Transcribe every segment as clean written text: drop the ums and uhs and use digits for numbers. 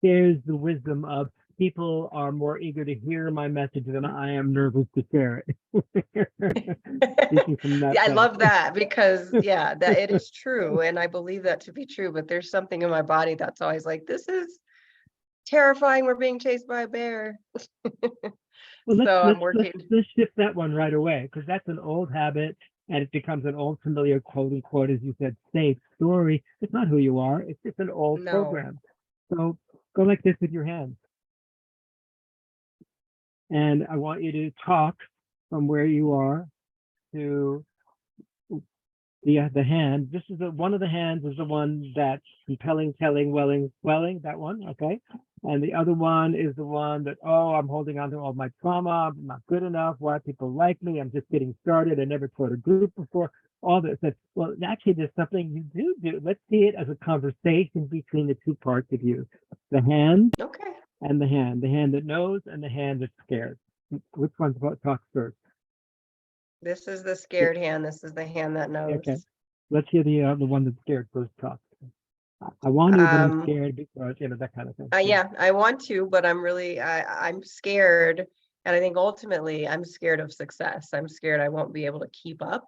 shares the wisdom of people are more eager to hear my message than I am nervous to share it. Speaking from that Yeah, I side. love that because yeah, that it is true. And I believe that to be true, but there's something in my body that's always like, this is terrifying. We're being chased by a bear. Well, So I'm working. let's shift that one right away, because that's an old habit and it becomes an old familiar quote unquote, as you said, safe story. It's not who you are. It's just an old No. program. So go like this with your hands. And I want you to talk from where you are to the hand. This is one of the hands is the one that's compelling, telling, welling, that one, okay? And the other one is the one that, oh, I'm holding on to all my trauma. I'm not good enough. Why people like me? I'm just getting started. I never taught a group before. All this. Well, actually, there's something you do. Let's see it as a conversation between the two parts of you, the hand Okay. and the hand that knows and the hand that's scared. Which one talks first? This is the scared hand. This is the hand that knows. Okay. Let's hear the one that's scared first talk. I want to, but I'm scared because, that kind of thing. Yeah, I want to, but I'm scared. And I think ultimately I'm scared of success. I'm scared I won't be able to keep up.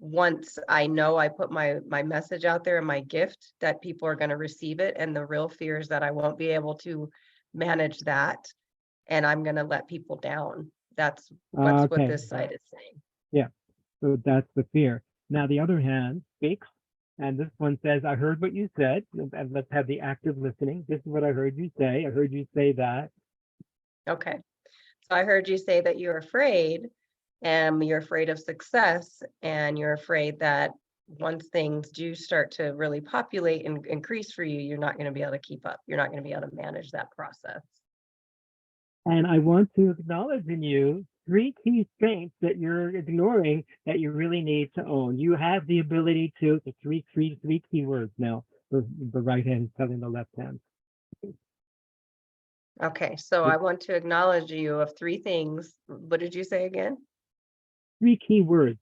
Once I know I put my message out there and my gift, that people are going to receive it. And the real fear is that I won't be able to manage that. And I'm going to let people down. That's what this side is saying. Yeah. So that's the fear. Now the other hand speaks. And this one says, I heard what you said. And let's have the active listening. This is what I heard you say. I heard you say that. Okay. So I heard you say that you're afraid, and you're afraid of success, and you're afraid that once things do start to really populate and increase for you, you're not going to be able to keep up. You're not going to be able to manage that process. And I want to acknowledge in you 3 key strengths that you're ignoring that you really need to own. You have the ability to, the three key words now. The right hand is telling the left hand. Okay, so I want to acknowledge you of 3 things. What did you say again? 3 key words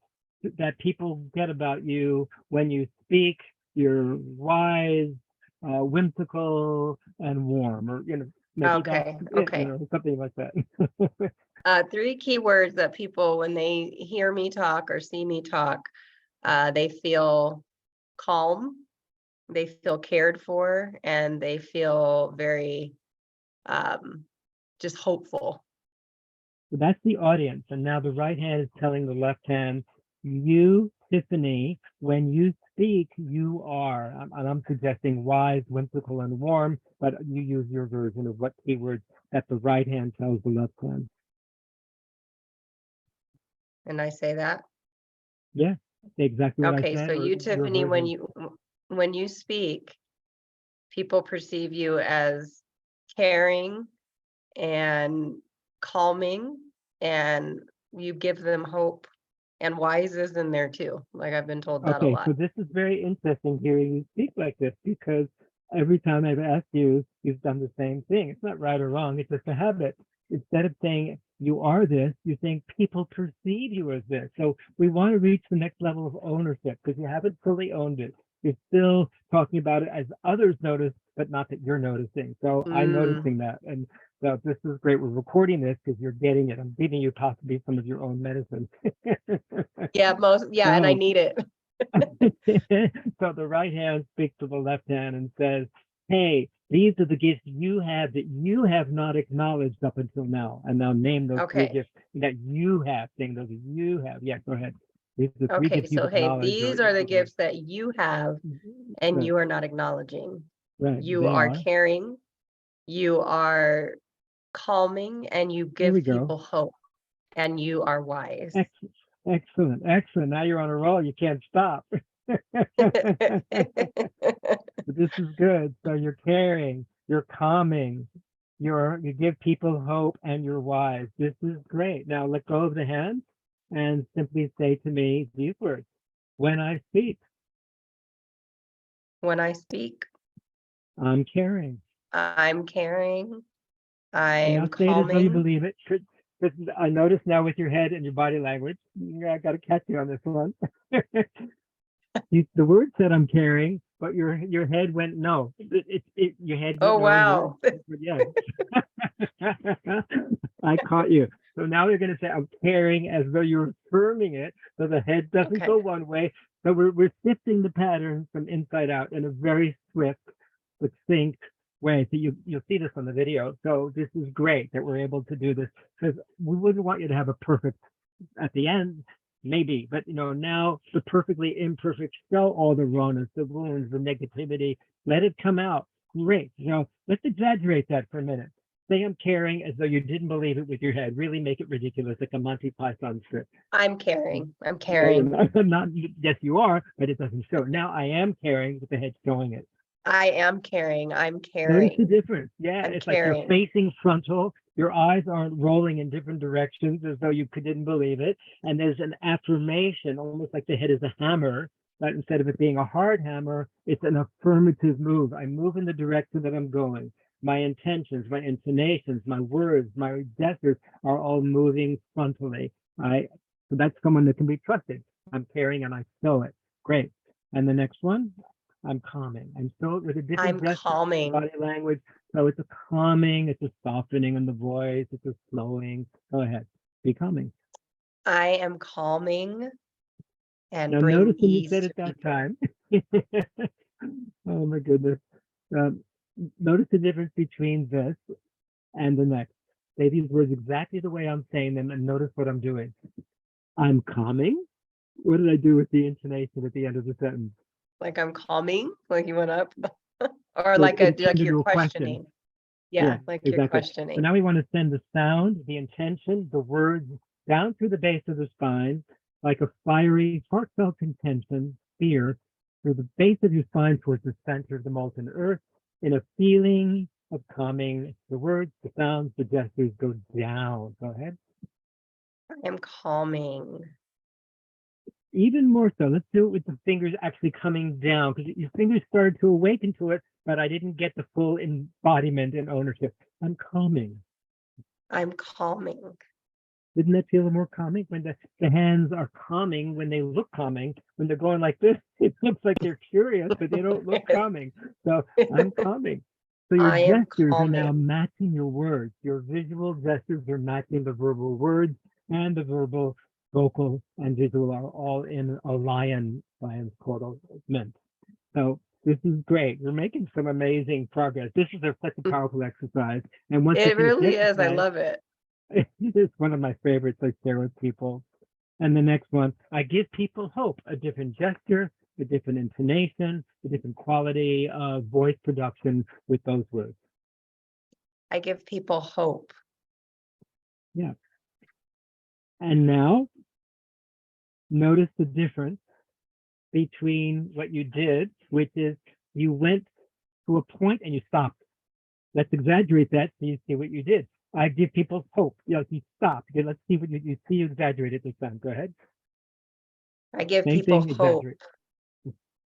that people get about you when you speak. You're wise, whimsical, and warm, or maybe Okay, that's it, something like that. 3 key words that people, when they hear me talk or see me talk, they feel calm, they feel cared for, and they feel very just hopeful. So that's the audience. And now the right hand is telling the left hand, you, Tiffany, when you speak, you are, and I'm suggesting wise, whimsical, and warm, but you use your version of what keywords that the right hand tells the left hand. And I say that? Yeah, exactly what I Okay, said. so you, Tiffany, when you speak, people perceive you as caring and calming, and you give them hope, and wise is in there too. Like, I've been told that a lot. So this is very interesting hearing you speak like this, because every time I've asked you, you've done the same thing. It's not right or wrong. It's just a habit. Instead of saying you are this, you think people perceive you as this. So we want to reach the next level of ownership, because you haven't fully owned it. You're still talking about it as others notice, but not that you're noticing. So I'm noticing that. And so this is great. We're recording this because you're getting it. I'm giving you possibly some of your own medicine. And I need it. So the right hand speaks to the left hand and says, hey, these are the gifts you have that you have not acknowledged up until now. And now name those 3 gifts that you have. Saying those you have. Yeah, go ahead. These are the 3 gifts So hey, these are the gifts that you have and you are not acknowledging. Right. You are caring, you are calming, and you give people hope, and you are wise. Excellent. Now you're on a roll. You can't stop. This is good. So you're caring, you're calming, you give people hope, and you're wise. This is great. Now let go of the hand and simply say to me these words. When I speak. When I speak. I'm caring. I'm caring. I'm calming. Say it as though you believe it. I notice now with your head and your body language, I got to catch you on this one. The word said I'm caring, but your head went no. Your head Oh, went no. wow. Yeah. I caught you. So now you're going to say, I'm caring, as though you're affirming it. So the head doesn't Okay. go one way. So we're shifting the pattern from inside out in a very swift, succinct way. So you'll see this on the video. So this is great that we're able to do this, because we wouldn't want you to have a perfect at the end, maybe, but now the perfectly imperfect, show all the rawness, the wounds, the negativity, let it come out. Great. Let's exaggerate that for a minute. Say I'm caring as though you didn't believe it with your head. Really make it ridiculous, like a Monty Python script. I'm caring. I'm No, caring. not, yes, you are, but it doesn't show. Now I am caring with the head showing it. I am caring. I'm Notice the caring. difference. Yeah, I'm it's like you're caring. facing frontal. Your eyes aren't rolling in different directions as though you didn't believe it. And there's an affirmation, almost like the head is a hammer, but instead of it being a hard hammer, it's an affirmative move. I move in the direction that I'm going. My intentions, my intonations, my words, my gestures are all moving frontally. So that's someone that can be trusted. I'm caring and I show it. Great. And the next one, I'm calming. I'm still with a different I'm gesture, calming. body language. So it's a calming, it's a softening in the voice, it's a slowing. Go ahead, be calming. I am calming and Now bring notice when you ease said to it that people. time. Oh my goodness. Um, Notice the difference between this and the next. Say these words exactly the way I'm saying them and notice what I'm doing. I'm calming. What did I do with the intonation at the end of the sentence? Like I'm calming, like you went up, or So like it like turned you're into a question. questioning. Yeah, Yeah, like you're exactly. So questioning. now we want to send the sound, the intention, the words down through the base of the spine, like a fiery, heartfelt intention, fear, through the base of your spine towards the center of the molten earth, in a feeling of calming. The words, the sounds, the gestures go down. Go ahead. I am calming. Even more so, let's do it with the fingers actually coming down, because your fingers started to awaken to it, but I didn't get the full embodiment and ownership. I'm calming. I'm calming. Didn't that feel more calming when the hands are calming, when they look calming, when they're going like this, it looks like they're curious, but they don't look calming. So I'm calming. So your I am gestures are now calming. matching your words. Your visual gestures are matching the verbal words, and the verbal, vocal, and visual are all in a lion's coordinate. So this is great. We're making some amazing progress. This is such a powerful exercise. And once you It finish the really is. I exercise, love it. it's one of my favorites I share with people. And the next one, I give people hope, a different gesture, a different intonation, a different quality of voice production with those words. I give people hope. Yeah. And now notice the difference between what you did, which is you went to a point and you stopped. Let's exaggerate that so you see what you did. I give people hope. You stopped. Okay, let's see what you see. You exaggerated this time. Go ahead. I give Same people thing, hope. exaggerate.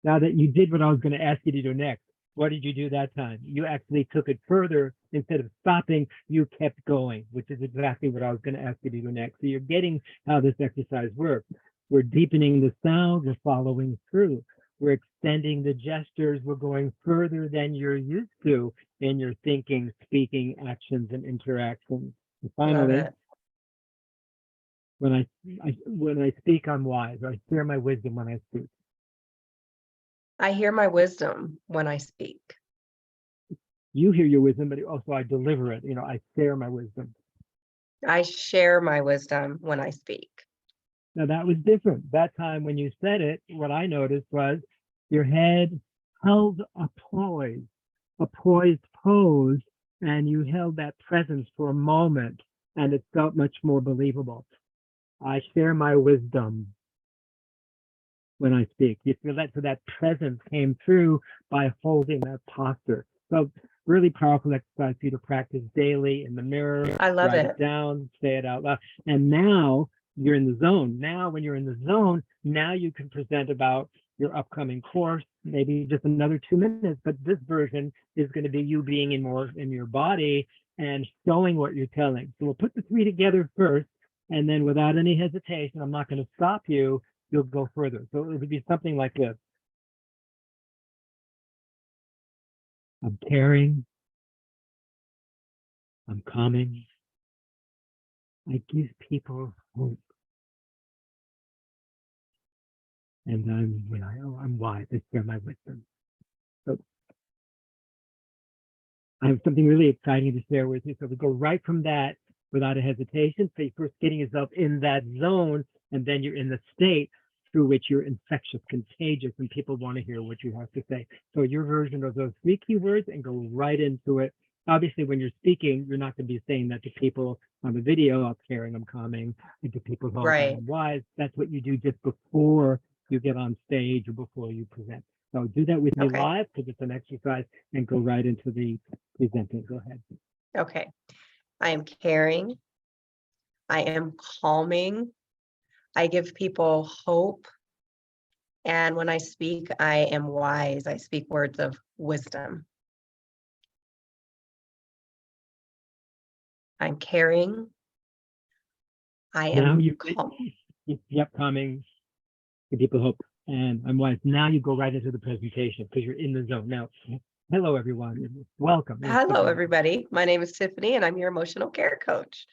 Now that you did what I was going to ask you to do next, what did you do that time? You actually took it further. Instead of stopping, you kept going, which is exactly what I was going to ask you to do next. So you're getting how this exercise works. We're deepening the sound, we're following through. We're extending the gestures, we're going further than you're used to in your thinking, speaking, actions, and interactions. And Love finally, it. when I speak, I'm wise. I share my wisdom when I speak. I hear my wisdom when I speak. You hear your wisdom, but also I deliver it. I share my wisdom. I share my wisdom when I speak. Now that was different. That time when you said it, what I noticed was your head held a poised pose, and you held that presence for a moment, and it felt much more believable. I share my wisdom when I speak. You feel that, so that presence came through by holding that posture. So really powerful exercise for you to practice daily in the mirror, I love write it. it down, say it out loud. And now you're in the zone. Now, when you're in the zone, now you can present about your upcoming course, maybe just another 2 minutes, but this version is going to be you being in your body and showing what you're telling. So we'll put the three together first, and then without any hesitation, I'm not going to stop you, you'll go further. So it would be something like this. I'm caring. I'm calming. I give people hope. And I'm wise. I share my wisdom. So I have something really exciting to share with you. So we go right from that without a hesitation. So you're first getting yourself in that zone, and then you're in the state through which you're infectious, contagious, and people want to hear what you have to say. So your version of those 3 keywords and go right into it. Obviously, when you're speaking, you're not going to be saying that to people on the video, I'm caring, I'm calming, and to people who Right. I'm wise. That's what you do just before you get on stage or before you present. So do that with me Okay. live because it's an exercise, and go right into the presenting. Go ahead. Okay. I am caring. I am calming. I give people hope. And when I speak, I am wise. I speak words of wisdom. I'm caring. I Now am you calm. yep, calming, give people hope. And I'm wise. Now you go right into the presentation because you're in the zone. Now, hello everyone. Welcome. Hello, everybody. My name is Tiffany, and I'm your emotional care coach.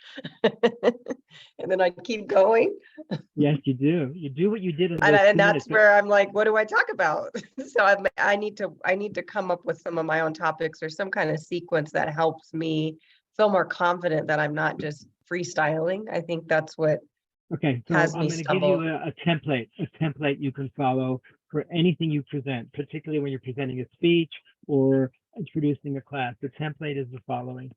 And then I keep going. Yes, you do. You do what you did in those 2 And minutes. that's where I'm like, what do I talk about? So I need to come up with some of my own topics or some kind of sequence that helps me feel more confident that I'm not just freestyling. I think that's what Okay, so has I'm me going to give you stumble. a template you can follow for anything you present, particularly when you're presenting a speech or introducing a class. The template is the following.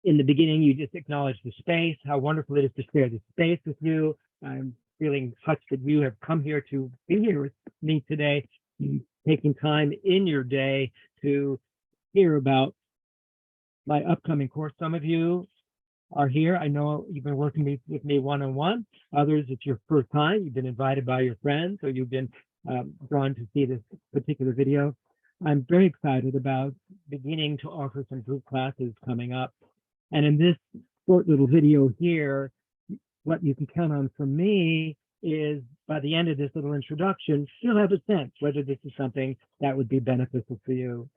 In the beginning, you just acknowledge the space, how wonderful it is to share the space with you. I'm feeling touched that you have come here to be here with me today, taking time in your day to hear about my upcoming course. Some of you are here. I know you've been working with me one-on-one. Others, it's your first time. You've been invited by your friends, or you've been drawn to see this particular video. I'm very excited about beginning to offer some group classes coming up. And in this short little video here, what you can count on from me is by the end of this little introduction, you'll have a sense whether this is something that would be beneficial for you.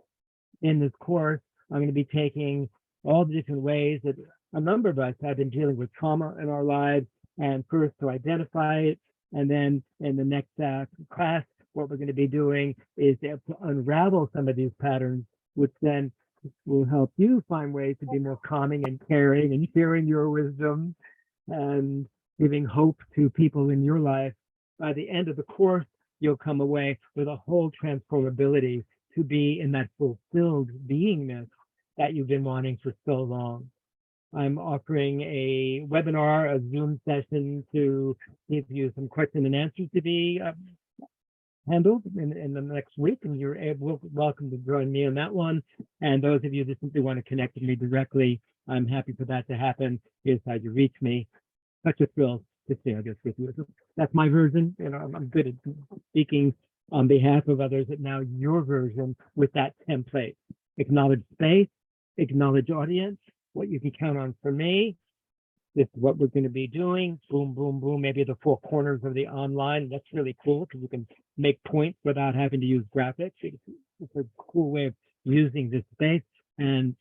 In this course, I'm going to be taking all the different ways that a number of us have been dealing with trauma in our lives, and first to identify it, and then in the next class, what we're going to be doing is to unravel some of these patterns, which then will help you find ways to be more calming and caring and sharing your wisdom and giving hope to people in your life. By the end of the course, you'll come away with a whole transformability to be in that fulfilled beingness that you've been wanting for so long. I'm offering a webinar, a Zoom session to give you some question and answers to be handled in the next week, and you're welcome to join me on that one. And those of you that simply want to connect with me directly, I'm happy for that to happen. Here's how you reach me. Such a thrill to share this with you. So that's my version. You know, I'm good at speaking on behalf of others, but now your version with that template. Acknowledge space, acknowledge audience, what you can count on from me. This is what we're going to be doing. Boom, boom, boom. Maybe the 4 corners of the online. That's really cool because you can make points without having to use graphics. It's a cool way of using this space. And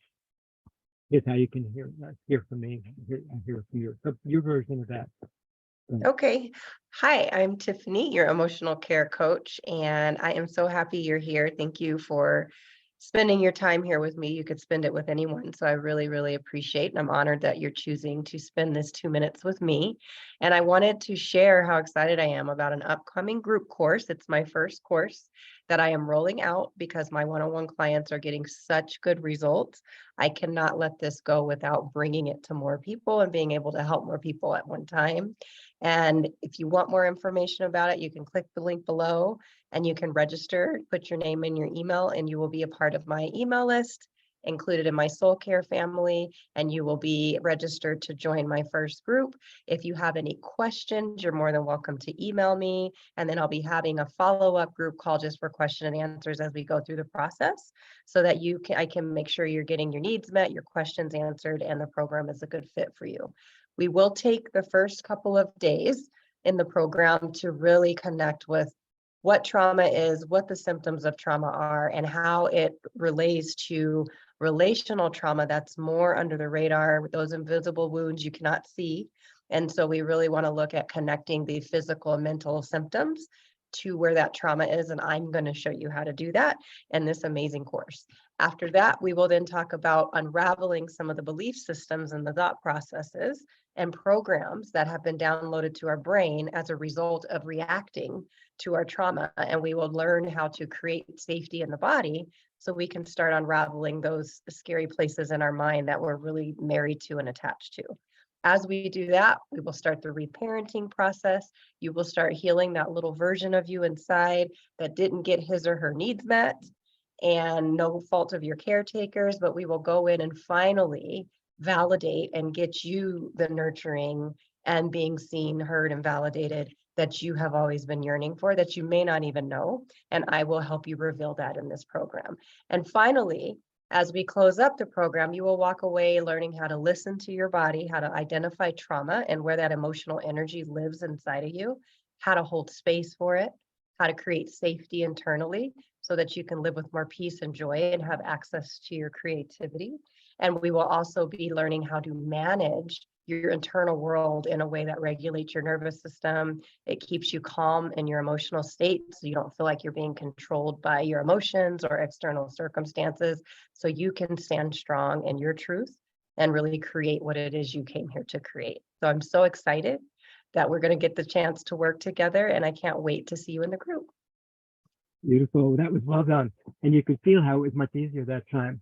here's how you can hear from me, hear from you. So your version of that. Okay. Hi, I'm Tiffany, your emotional care coach, and I am so happy you're here. Thank you for spending your time here with me. You could spend it with anyone. So I really, really appreciate, and I'm honored that you're choosing to spend this 2 minutes with me. And I wanted to share how excited I am about an upcoming group course. It's my first course that I am rolling out because my one-on-one clients are getting such good results. I cannot let this go without bringing it to more people and being able to help more people at one time. And if you want more information about it, you can click the link below and you can register, put your name and your email, and you will be a part of my email list, included in my soul care family, and you will be registered to join my first group. If you have any questions, you're more than welcome to email me, and then I'll be having a follow-up group call just for question and answers as we go through the process so that I can make sure you're getting your needs met, your questions answered, and the program is a good fit for you. We will take the first couple of days in the program to really connect with what trauma is, what the symptoms of trauma are, and how it relates to relational trauma that's more under the radar, with those invisible wounds you cannot see. And so we really want to look at connecting the physical and mental symptoms to where that trauma is. And I'm going to show you how to do that in this amazing course. After that, we will then talk about unraveling some of the belief systems and the thought processes and programs that have been downloaded to our brain as a result of reacting to our trauma. And we will learn how to create safety in the body so we can start unraveling those scary places in our mind that we're really married to and attached to. As we do that, we will start the reparenting process. You will start healing that little version of you inside that didn't get his or her needs met, and no fault of your caretakers, but we will go in and finally validate and get you the nurturing and being seen, heard, and validated that you have always been yearning for, that you may not even know. And I will help you reveal that in this program. And finally, as we close up the program, you will walk away learning how to listen to your body, how to identify trauma and where that emotional energy lives inside of you, how to hold space for it, how to create safety internally so that you can live with more peace and joy and have access to your creativity. And we will also be learning how to manage your internal world in a way that regulates your nervous system. It keeps you calm in your emotional state so you don't feel like you're being controlled by your emotions or external circumstances, so you can stand strong in your truth and really create what it is you came here to create. So I'm so excited that we're going to get the chance to work together, and I can't wait to see you in the group. Beautiful. That was well done. And you could feel how it was much easier that time.